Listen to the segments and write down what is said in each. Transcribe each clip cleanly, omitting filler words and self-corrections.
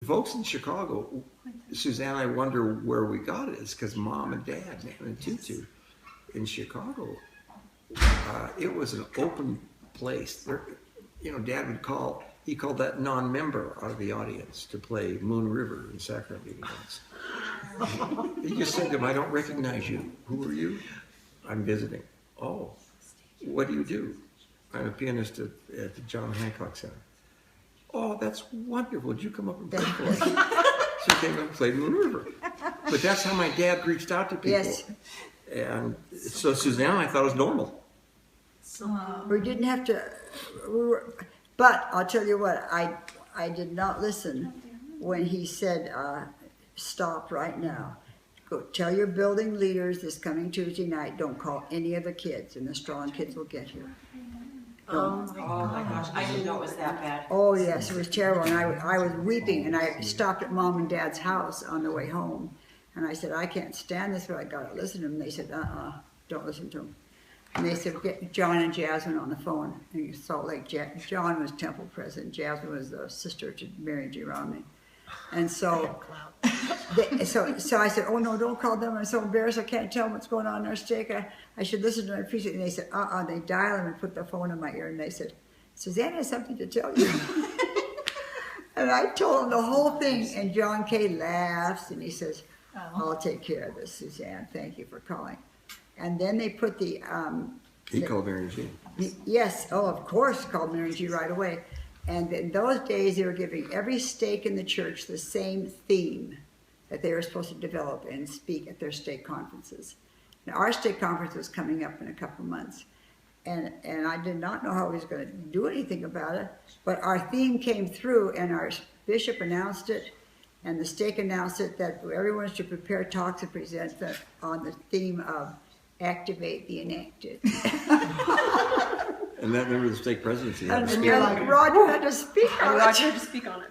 folks in Chicago, Suzanne, I wonder where we got it. It's because Mom and Dad, Man and Tutu, in Chicago, it was an open place. There, you know, Dad would call. He called that non-member out of the audience to play Moon River in sacrament meeting once. He just said to him, "I don't recognize you. Who are you?" "I'm visiting." "Oh, what do you do?" "I'm a pianist at the John Hancock Center." "Oh, that's wonderful. Did you come up and play for us?" So he came up and played Moon River. But that's how my dad reached out to people. Yes. And so Suzanne, I thought it was normal. We didn't have to, but I'll tell you what, I did not listen when he said, stop right now. Go tell your building leaders this coming Tuesday night, don't call any of the kids, and the Strong kids will get here. Oh my gosh, I didn't know it was that bad. Oh yes, it was terrible, and I was weeping, and I stopped at Mom and Dad's house on the way home, and I said, I can't stand this, but I gotta listen to them. They said, don't listen to them. And they said, get John and Jasmine on the phone in Salt Lake. John was temple president. Jasmine was the sister to Mary G. Romney. And so, so I said, oh no, don't call them. I'm so embarrassed. I can't tell them what's going on in our stake. I should listen to my preacher. And they said, They dialed and put the phone in my ear. And they said, Suzanne has something to tell you. And I told them the whole thing. And John Kay laughs and he says, I'll take care of this, Suzanne. Thank you for calling. And then they put the... He called Mary G. Yes, of course, called Mary G right away. And in those days, they were giving every stake in the church the same theme that they were supposed to develop and speak at their stake conferences. Now, our stake conference was coming up in a couple of months. And I did not know how he was going to do anything about it. But our theme came through, and our bishop announced it, and the stake announced it, that everyone should prepare talks and present on the theme of activate the enacted. And that member of the stake presidency had to And speak. Roger had to speak on Roger it. had to speak on it.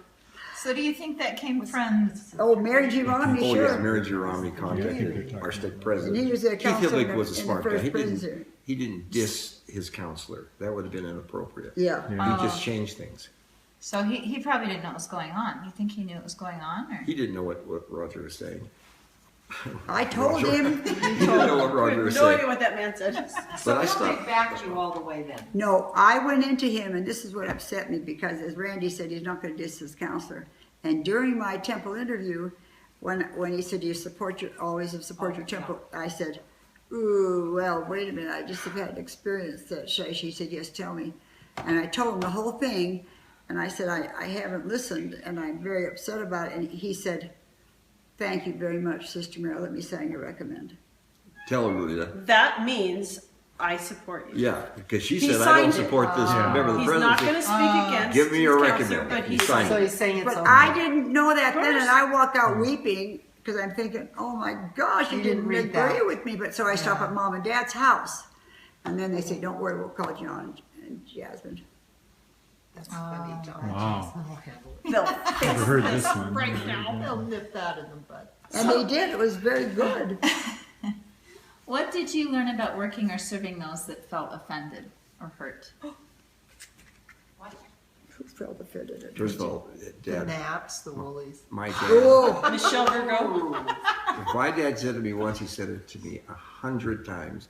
So do you think that came from? Oh, Mary G. Romney, Oh sure. yes, Mary G. Romney contacted our stake president. And he was a Keith counselor Hibblick was a in the smart guy. first presidency. He didn't diss his counselor. That would have been inappropriate. Yeah. He just changed things. So he probably didn't know what was going on. You think he knew what was going on, or? He didn't know what Roger was saying. I told him. He didn't know what Roger was No idea saying. what that man said. But I They stopped. backed you all the way then. No, I went into him, and this is what upset me, because as Randy said, he's not going to diss his counselor. And during my temple interview, when he said, do you always support your temple? I said, ooh, well, wait a minute, I just have had experience that. She said, yes, tell me. And I told him the whole thing, and I said, I haven't listened, and I'm very upset about it. And he said, thank you very much, Sister Mary. Let me sign your recommend. Tell her, Rita. That means I support you. Yeah, because she He said, I don't signed it. support this member of the He's not going to presidency. speak against Give me your his counselor, recommend. but He he signed So it. he's saying it's But okay. I didn't know that then, course. and I walk out weeping because I'm thinking, oh my gosh, he You didn't didn't read that. agree with me. But so I stop at Mom and Dad's house, and then they say, don't worry, we'll call John and Jasmine. That's funny, John. Wow. They'll Never heard this one. right now. They'll nip that in the bud. And they did. It was very good. What did you learn about working or serving those that felt offended or hurt? Who felt offended at First of me? all, The Dad, naps, the woolies. my dad, Oh, Michelle Virgo. my dad said to me once, he said it to me 100 times,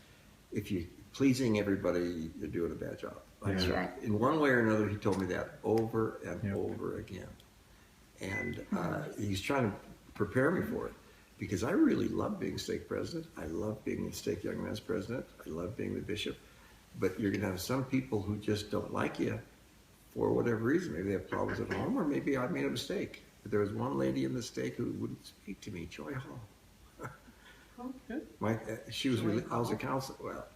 if you're pleasing everybody, you're doing a bad job. that's Yeah. right. In one way or another, he told me that over and Yep. over again. And he's trying to prepare me for it, because I really love being stake president. I love being the stake young men's president. I love being the bishop. But you're going to have some people who just don't like you for whatever reason. Maybe they have problems at home, or maybe I made a mistake. But there was one lady in the stake who wouldn't speak to me, Joy Hall. She was really, I was a counselor. Well,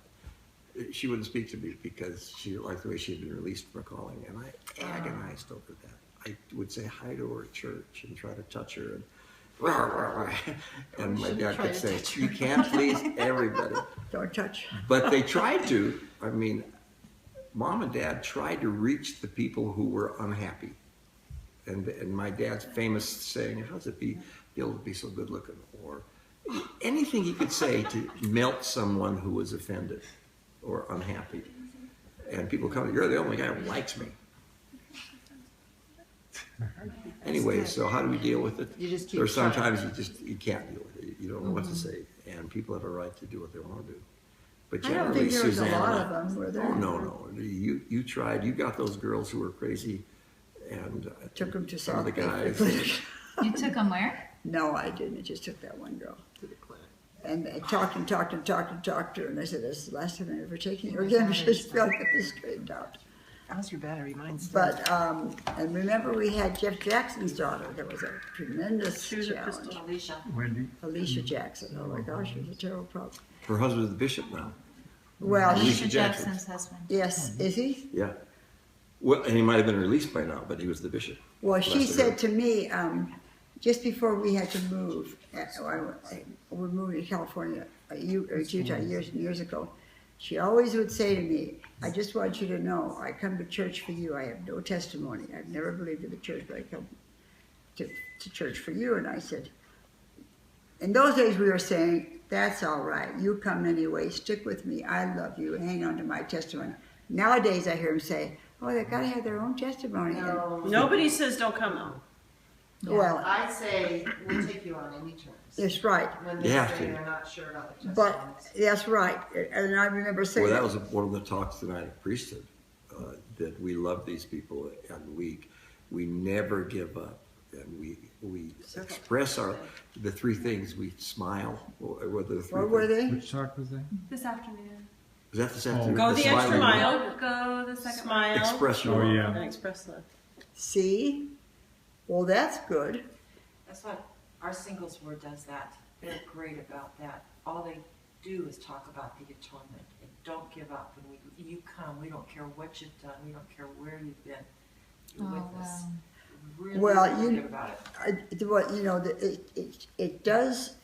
she wouldn't speak to me because she didn't like the way she had been released from a calling, and I agonized over that. I would say hi to her at church and try to touch her, and rah, rah, rah. And my dad kept saying, "You can't please everybody." Don't touch. But they tried to. I mean, Mom and Dad tried to reach the people who were unhappy. And my dad's famous saying, "How's it be able to be so good looking?" Or anything he could say to melt someone who was offended or unhappy. And people come, "You're the only guy who likes me." Anyway, so how do we deal with it? You just keep Or sometimes trying. you can't deal with it. You don't know what to say, and people have a right to do what they want to do. But I don't generally, think there was a Susanna, lot of them, were there? oh no, you tried. You got those girls who were crazy, and Took them to some of the South Bay. guys. You took them where? No, I didn't. I just took that one girl. To the clinic. And I talked and talked and talked and talked to her, and I said, "This is the last time I'm ever taking her again." She just felt like this straightened out. How's your battery? Mine's But and remember, we had Jeff Jackson's daughter. That was a tremendous Choose a challenge. Crystal Alicia. Wendy? Alicia Jackson. Oh my gosh, it was a terrible problem. Her husband's the bishop now. Well, Alicia Alicia Jackson. Jackson's husband. yes, is he? Yeah. Well, and he might have been released by now, but he was the bishop. Well, she Last I said heard. to me, just before we had to move, we moved to California, Utah years and years ago, she always would say to me, "I just want you to know, I come to church for you. I have no testimony. I've never believed in the church, but I come to church for you." And I said, in those days we were saying, "That's all right. You come anyway. Stick with me. I love you. Hang on to my testimony." Nowadays I hear them say, "Oh, they've got to have their own testimony." And- Nobody says don't come out. Well, I say we'll take you on any terms. that's right. When You they have say to. they're not sure about the But testimonies. that's right, and I remember saying. Well, that was one of the talks tonight at priesthood, that we love these people and we never give up, and we express the three things. We smile. What were the three? What were things? they? Which talk was that? This afternoon. Was that this afternoon? Go the extra smiling mile. Go the second Smile. Express your Oh, love. yeah. And express love. See? Well, that's good. That's what our singles ward does that. They're great about that. All they do is talk about the atonement and don't give up. And you come, we don't care what you've done, we don't care where you've been. You're Oh, with us. wow. Really, Well, really you- good about it. What, you know, it does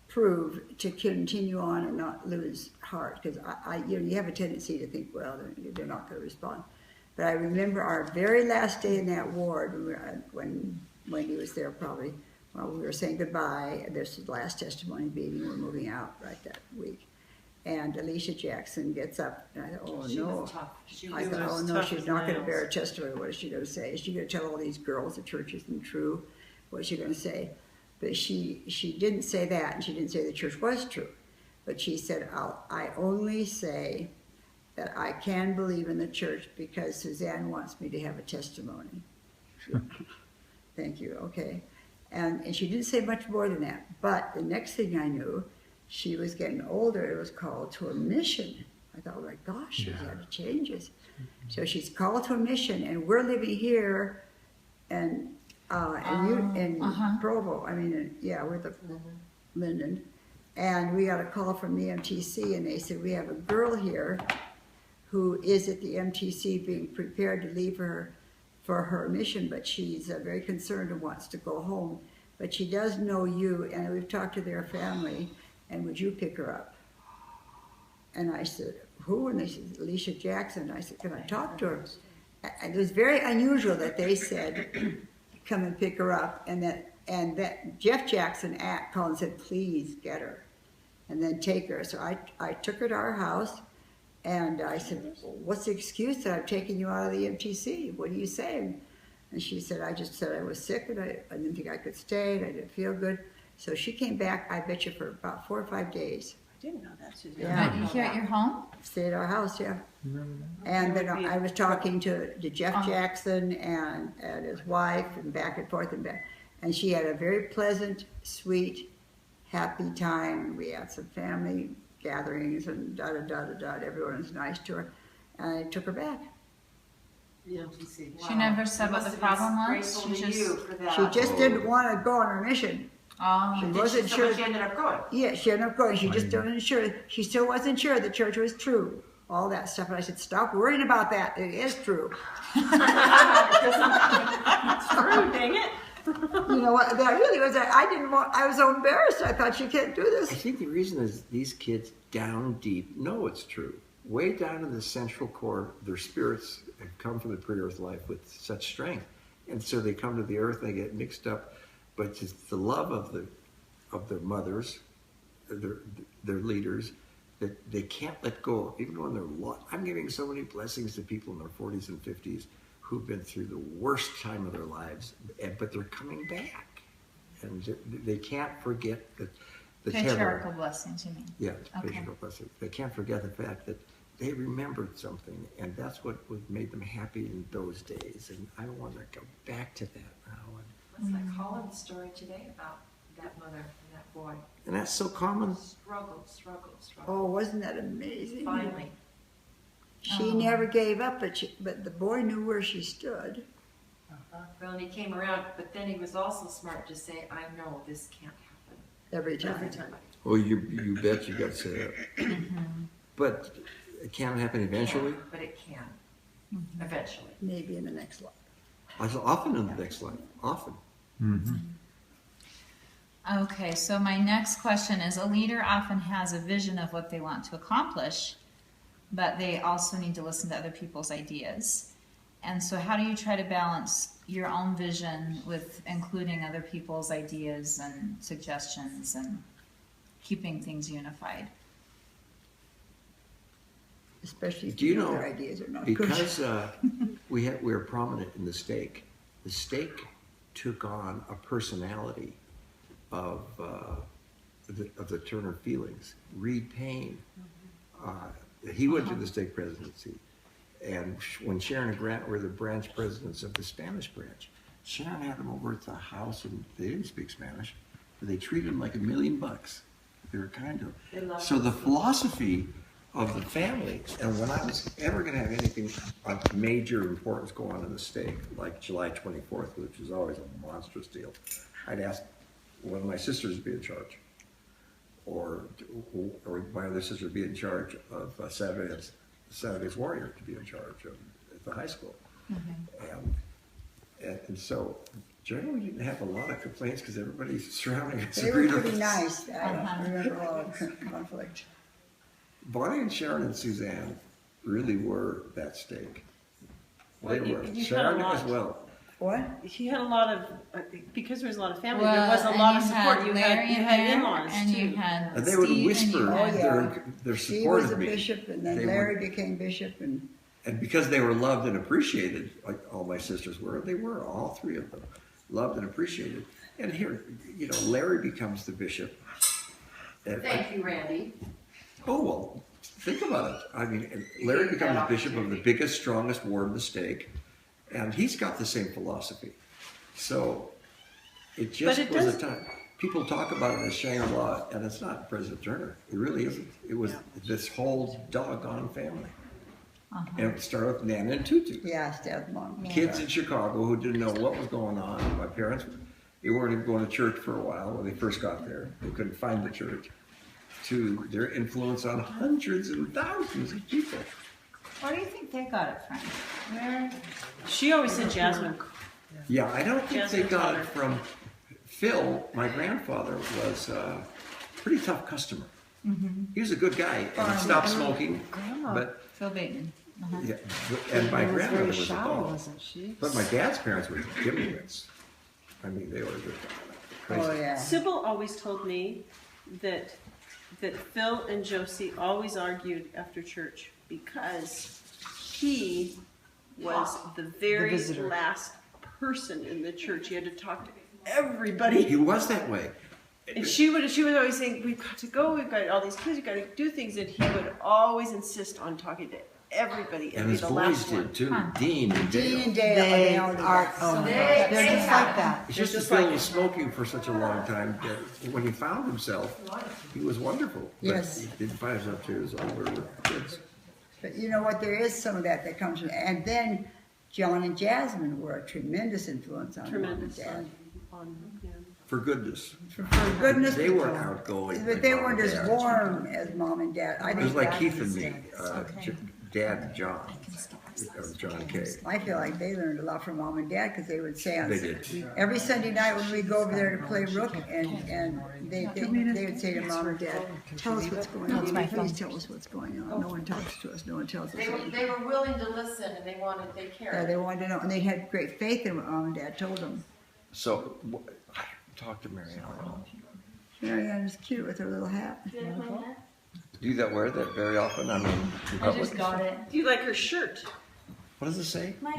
prove to continue on and not lose heart, because you have a tendency to think, well, they're not going to respond. But I remember our very last day in that ward, when Wendy was there probably, while we were saying goodbye, this is the last testimony meeting, we're moving out right that week. And Alicia Jackson gets up, and I thought, oh She no. was tough. She I was thought, oh was no, tough she's as not gonna nails. bear a testimony, what is she gonna say? Is she gonna tell all these girls the church isn't true? What is she gonna say? But she didn't say that, and she didn't say the church was true. But she said, I only say that I can believe in the church because Suzanne wants me to have a testimony. Thank you, okay. And she didn't say much more than that. But the next thing I knew, she was getting older. It was called to a mission. I thought, oh my gosh, she's had changes. So she's called to a mission, and we're living here, and in Provo. I mean, we're the Linden, and we got a call from the MTC, and they said we have a girl here who is at the MTC being prepared to leave her for her mission, but she's very concerned and wants to go home. But she does know you, and we've talked to their family, and would you pick her up? And I said, who? And they said, Alicia Jackson. I said, can I talk to her? And it was very unusual that they said, come and pick her up, and that Jeff Jackson called and said, please get her, and then take her. So I took her to our house, and I said, well, what's the excuse that I've taken you out of the MTC? What are you saying? And she said, I just said I was sick, and I didn't think I could stay, and I didn't feel good. So she came back, I bet you, for about 4 or 5 days. I didn't know that, Suzanne. Yeah. Are you here at your home? Stayed at our house, yeah. Remember that? And then That would be I was talking to Jeff Oh. Jackson and his wife, and back and forth and back. And she had a very pleasant, sweet, happy time. We had some family gatherings and da-da-da-da-da. Everyone was nice to her. And I took her back. The MTC. She never said what the problem was? Grateful She to just- you for that. She just didn't want to go on her mission. Oh, She Did wasn't so sure. she ended up going. Yeah, she ended up going. She just wasn't sure. She still wasn't sure the church was true. All that stuff. And I said, stop worrying about that. It is true. It's true, dang it. You know what? That really was. I was so embarrassed. I thought she can't do I this. think the reason is these kids down deep know it's true. Way down in the central core, their spirits have come from the pre-earth life with such strength. And so they come to the earth and they get mixed up. But it's the love of their mothers, their leaders, that they can't let go of. Even when I'm giving so many blessings to people in their 40s and 50s who've been through the worst time of their lives, but they're coming back. And they can't forget the terror. Patriarchal blessings, you mean? Yeah, Okay. patriarchal blessing. They can't forget the fact that they remembered something, and that's what made them happy in those days. And I want to go back to that now. It's like Colin's story today about that mother and that boy. And that's so common. Struggled. Oh, wasn't that amazing? Finally, She never gave up, but the boy knew where she stood. well, and he came around, but then he was also smart to say, I know this can't happen. Every time. Every time. Oh, you bet you got set up. But it can happen eventually. But it can, eventually. Maybe in the next life. Often in the next life. Often. Okay, so my next question is, a leader often has a vision of what they want to accomplish, but they also need to listen to other people's ideas. And so how do you try to balance your own vision with including other people's ideas and suggestions and keeping things unified? Especially if Do you you know know, their ideas are not good. because we're prominent in the stake took on a personality of the Turner Feelings. Reed Payne, he went to the stake presidency, and when Sharon and Grant were the branch presidents of the Spanish branch, Sharon had them over at the house, and they didn't speak Spanish, but they treated them like $1 million. They were kind They of. loved So the philosophy of the family, and when I was ever going to have anything of major importance go on in the stake, like July 24th, which is always a monstrous deal, I'd ask one of my sisters to be in charge, or my other sister to be in charge of Saturday's Warrior, to be in charge of at the high school. And so generally we didn't have a lot of complaints because everybody surrounding us They were agreed with pretty us. nice. I don't remember a lot of conflict. Bonnie and Sharon and Suzanne really were that stake. Well, They you- were. you had a Sharon lot. as well. What? He had a lot of, because there was a lot of family, Well, there was a and lot of you support. had You Larry had in there, in-laws and too. you had And they would Steve, and whisper you Oh, had- yeah. their She support was a of me. bishop, and then They Larry were- became bishop, and And because they were loved and appreciated, like all my sisters were, they were, all three of them, loved and appreciated. And here, Larry becomes the bishop. And- Thank you, Randy. Oh, well, think about it. I mean, and Larry becomes bishop of the biggest, strongest ward in the stake, and he's got the same philosophy. So it just But it was a does- time. People talk about it as Shangri-La, and it's not President Turner. It really isn't. It was this whole doggone family. And it started with Nana and Tutu. yeah, stepmom. Kids in Chicago who didn't know what was going on. My parents, they weren't even going to church for a while when they first got there. They couldn't find the church. To their influence on hundreds and thousands of people. Where do you think they got it from? Where? She always said Jasmine. Yeah, I don't think they Jasmine got Potter. it from Phil. My grandfather was a pretty tough customer. He was a good guy, and he stopped smoking. But Phil Bateman. yeah, and my grandmother was a shy, dog. wasn't she? But my dad's parents were immigrants. I mean, they were just crazy. Oh, yeah. Sybil always told me that Phil and Josie always argued after church because he was the very visitor. last person in the church. He had to talk to everybody. He was that way. And she would always say, "We've got to go. We've got all these kids. We've got to do things." And he would always insist on talking to everybody and And be his the boys last did one. too. Dean and Dean Dale. and Dale, They they all did are, that. oh my They- God, they're they just have- like that. It's just just that Phil like- was smoking for such a long time that when he found himself, he was wonderful. But Yes. he didn't find himself till he was older with kids. But you know what, there is some of that comes from, and then John and Jasmine were a tremendous influence on Mom and Tremendous Dad. on yeah. For goodness. For goodness. They weren't outgoing. But like they Mom weren't and as Dad. warm as Mom and Dad. I It was think like that- Keith and me, Dad and John, John Kay. I feel like they learned a lot from Mom and Dad because they would say on They did. every Sunday night when we go over there to play rook, and they would say to Mom and Dad, "Tell us what's going on. Please tell us what's going on. No one talks to us. No one tells us." They were willing to listen and they Yeah, cared. they wanted to know, and they had great faith in what Mom and Dad told them. So, I talked to Marianne. Marianne is cute with her little hat. Do you wear that very often? I mean, in I public? just got it. Do you like her shirt? What does it say? My